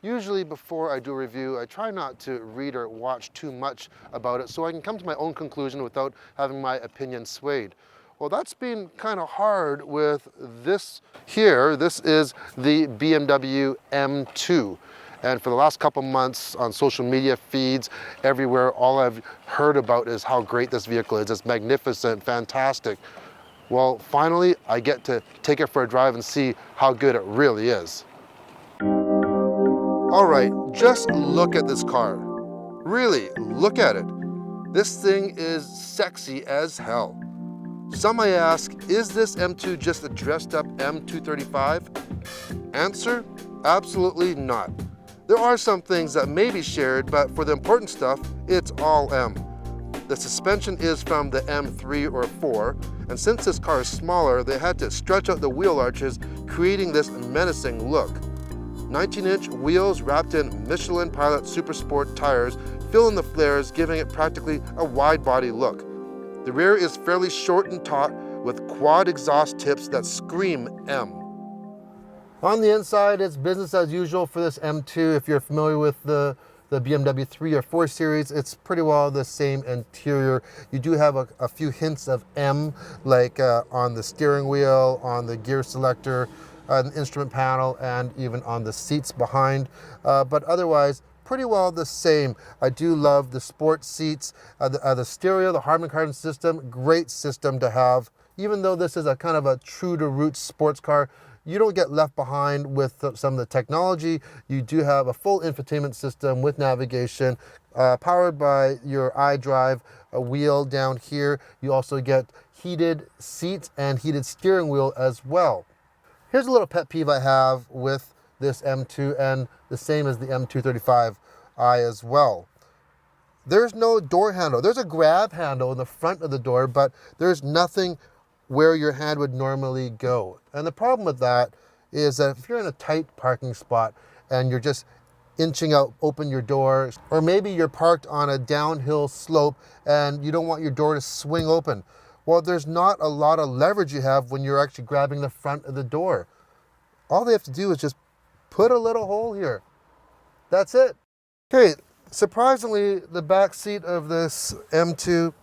Usually before I do a review, I try not to read or watch too much about it so I can come to my own conclusion without having my opinion swayed. Well, that's been kind of hard with this here. This is the BMW M2. And for the last couple months on social media feeds, everywhere, all I've heard about is how great this vehicle is. It's magnificent, fantastic. Well, finally, I get to take it for a drive and see how good it really is. All right, just look at this car. Really, look at it. This thing is sexy as hell. Some may ask, is this M2 just a dressed up M235? Answer, absolutely not. There are some things that may be shared, but for the important stuff, it's all M. The suspension is from the M3 or 4, and since this car is smaller, they had to stretch out the wheel arches, creating this menacing look. 19-inch wheels wrapped in Michelin Pilot Super Sport tires fill in the flares, giving it practically a wide body look. The rear is fairly short and taut with quad exhaust tips that scream M. On the inside, it's business as usual for this M2. If you're familiar with the BMW 3 or 4 series, it's pretty well the same interior. You do have a few hints of M, like on the steering wheel, on the gear selector, the instrument panel, and even on the seats behind. But otherwise, pretty well the same. I do love the sport seats, the stereo, the Harman Kardon system, great system to have. Even though this is a kind of a true to roots sports car, you don't get left behind with some of the technology. You do have a full infotainment system with navigation, powered by your iDrive wheel down here. You also get heated seats and heated steering wheel as well. Here's a little pet peeve I have with this M2, and the same as the M235i as well. There's no door handle. There's a grab handle in the front of the door, but there's nothing where your hand would normally go. And the problem with that is that if you're in a tight parking spot and you're just inching out, open your door, or maybe you're parked on a downhill slope and you don't want your door to swing open. Well, there's not a lot of leverage you have when you're actually grabbing the front of the door. All they have to do is just put a little hole here. That's it. Okay, surprisingly, the back seat of this M2,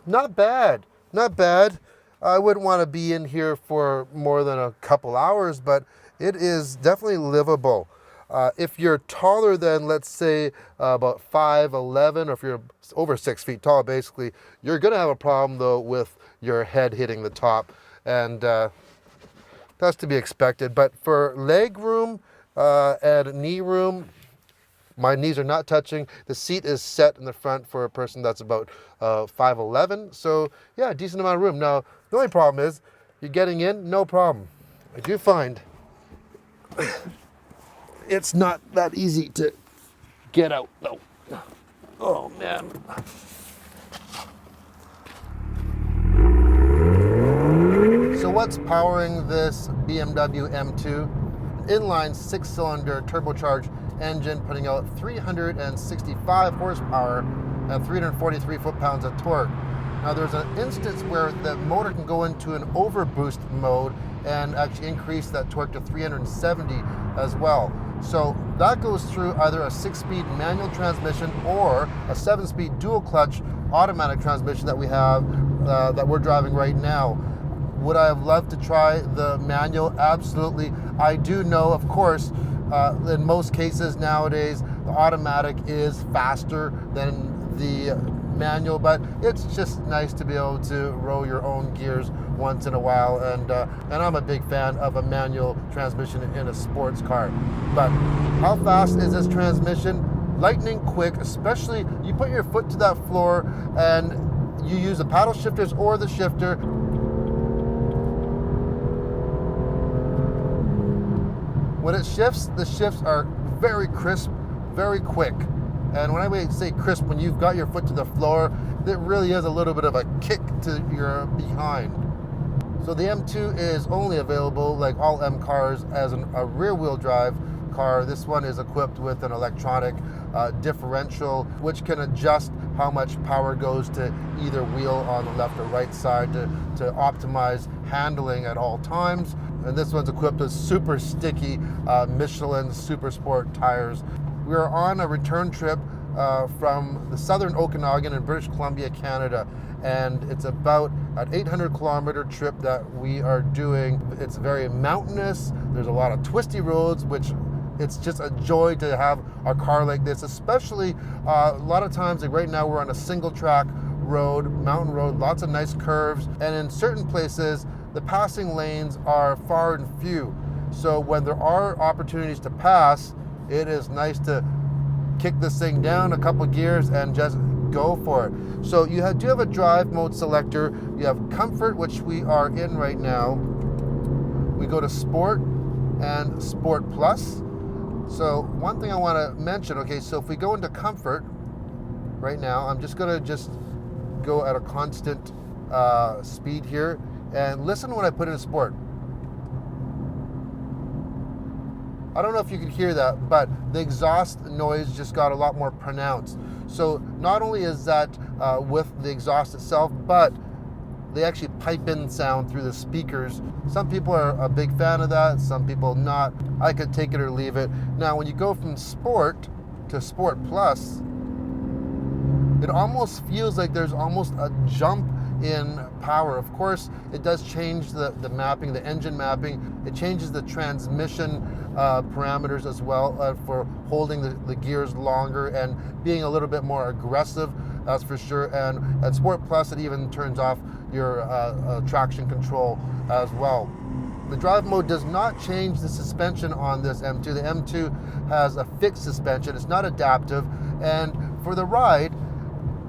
not bad, not bad. I wouldn't want to be in here for more than a couple hours, but it is definitely livable. If you're taller than, let's say, about 5'11", or if you're over 6 feet tall, basically, you're going to have a problem, though, with your head hitting the top, and that's to be expected. But for leg room and knee room, my knees are not touching. The seat is set in the front for a person that's about 5'11", so yeah, decent amount of room. Now, the only problem is, you're getting in, no problem. I do find it's not that easy to get out, though. Oh, man. So what's powering this BMW M2? An inline 6-cylinder turbocharged engine putting out 365 horsepower and 343 foot-pounds of torque. Now there's an instance where the motor can go into an overboost mode and actually increase that torque to 370 as well. So that goes through either a 6-speed manual transmission or a 7-speed dual clutch automatic transmission that we have, that we're driving right now. Would I have loved to try the manual? Absolutely. I do know, of course, in most cases nowadays, the automatic is faster than the manual, but it's just nice to be able to roll your own gears once in a while, and I'm a big fan of a manual transmission in a sports car. But how fast is this transmission? Lightning quick, especially you put your foot to that floor and you use the paddle shifters or the shifter. When it shifts, the shifts are very crisp, very quick. And when I say crisp, when you've got your foot to the floor, it really is a little bit of a kick to your behind. So the M2 is only available, like all M cars, as a rear-wheel drive car. This one is equipped with an electronic differential, which can adjust how much power goes to either wheel on the left or right side to optimize handling at all times. and this one's equipped with super sticky Michelin Super Sport tires. We are on a return trip from the southern Okanagan in British Columbia, Canada, and it's about an 800-kilometer trip that we are doing. It's very mountainous. There's a lot of twisty roads, which it's just a joy to have a car like this, especially a lot of times, like right now we're on a single track road, mountain road, lots of nice curves, and in certain places the passing lanes are far and few. So when there are opportunities to pass, it is nice to kick this thing down a couple gears and just go for it. So you do have a drive mode selector. You have comfort, which we are in right now. We go to sport and sport plus. So one thing I want to mention, okay, so if we go into comfort right now, I'm just going to go at a constant speed here, and listen when I put in sport. I don't know if you can hear that, but the exhaust noise just got a lot more pronounced. So not only is that with the exhaust itself, but they actually pipe in sound through the speakers. Some people are a big fan of that, some people not. I could take it or leave it. Now when you go from sport to sport plus, it almost feels like there's almost a jump in power. Of course, it does change the mapping, the engine mapping. It changes the transmission parameters as well for holding the gears longer and being a little bit more aggressive, that's for sure. And at Sport Plus, it even turns off your traction control as well. The drive mode does not change the suspension on this M2. The M2 has a fixed suspension. It's not adaptive. And for the ride,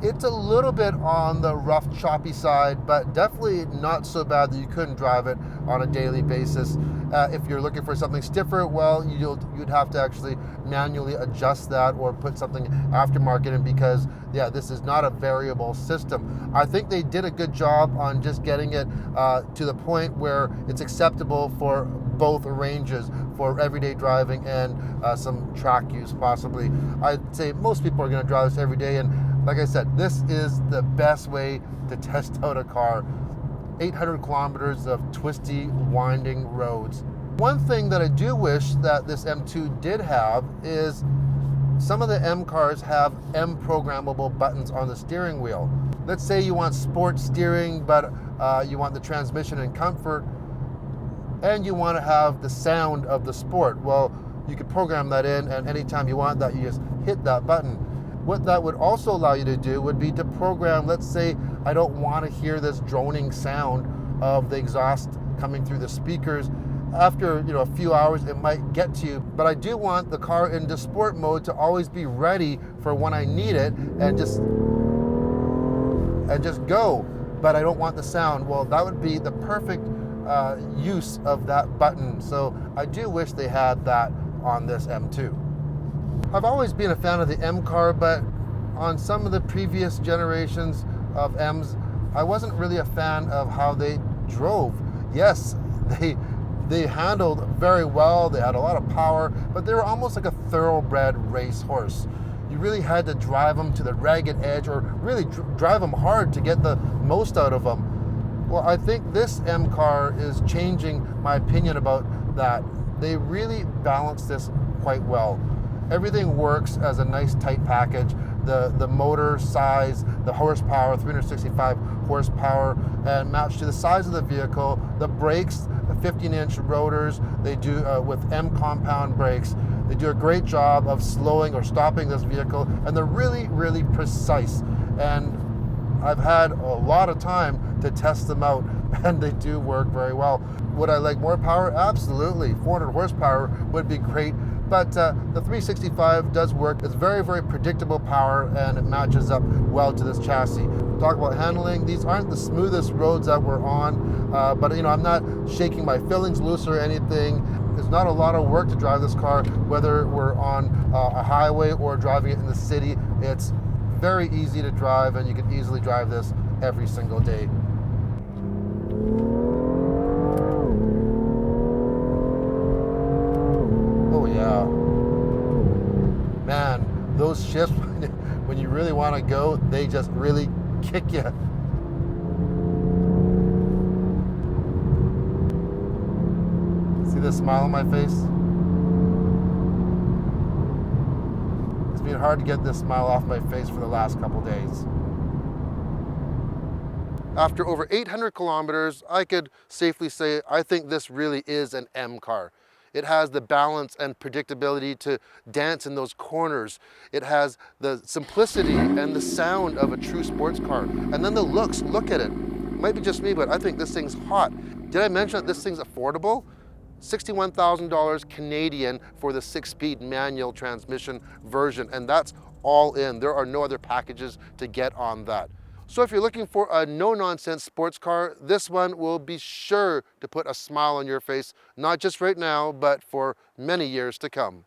it's a little bit on the rough, choppy side, but definitely not so bad that you couldn't drive it on a daily basis. If you're looking for something stiffer, well, you'd have to actually manually adjust that or put something aftermarket in, because, yeah, this is not a variable system. I think they did a good job on just getting it to the point where it's acceptable for both ranges, for everyday driving and some track use possibly. I'd say most people are going to drive this every day, and like I said, this is the best way to test out a car. 800 kilometers of twisty, winding roads. One thing that I do wish that this M2 did have is some of the M cars have M programmable buttons on the steering wheel. Let's say you want sport steering, but you want the transmission and comfort, and you want to have the sound of the sport. Well, you could program that in, and anytime you want that, you just hit that button. What that would also allow you to do would be to program, let's say I don't want to hear this droning sound of the exhaust coming through the speakers. After a few hours, it might get to you, but I do want the car into sport mode to always be ready for when I need it and just go. But I don't want the sound. Well, that would be the perfect use of that button. So I do wish they had that on this M2. I've always been a fan of the M car, but on some of the previous generations of M's, I wasn't really a fan of how they drove. Yes, they handled very well, they had a lot of power, but they were almost like a thoroughbred racehorse. You really had to drive them to the ragged edge, or really drive them hard to get the most out of them. Well, I think this M car is changing my opinion about that. They really balanced this quite well. Everything works as a nice tight package. The motor size, the horsepower, 365 horsepower, and matched to the size of the vehicle. The brakes, the 15-inch rotors, they do with M compound brakes. They do a great job of slowing or stopping this vehicle, and they're really, really precise. And I've had a lot of time to test them out, and they do work very well. Would I like more power? Absolutely. 400 horsepower would be great. But the 365 does work. It's very, very predictable power, and it matches up well to this chassis. Talk about handling. These aren't the smoothest roads that we're on, but I'm not shaking my fillings loose or anything. It's not a lot of work to drive this car, whether we're on a highway or driving it in the city. It's very easy to drive, and you can easily drive this every single day. Oh yeah. Man, those shifts, when you really want to go, they just really kick you. this smile on my face? It's been hard to get this smile off my face for the last couple days. After over 800 kilometers, I could safely say I think this really is an M car. It has the balance and predictability to dance in those corners. It has the simplicity and the sound of a true sports car. And then the looks, look at it. Might be just me, but I think this thing's hot. Did I mention that this thing's affordable? $61,000 Canadian for the 6-speed manual transmission version, and that's all in. There are no other packages to get on that. So if you're looking for a no-nonsense sports car, this one will be sure to put a smile on your face, not just right now, but for many years to come.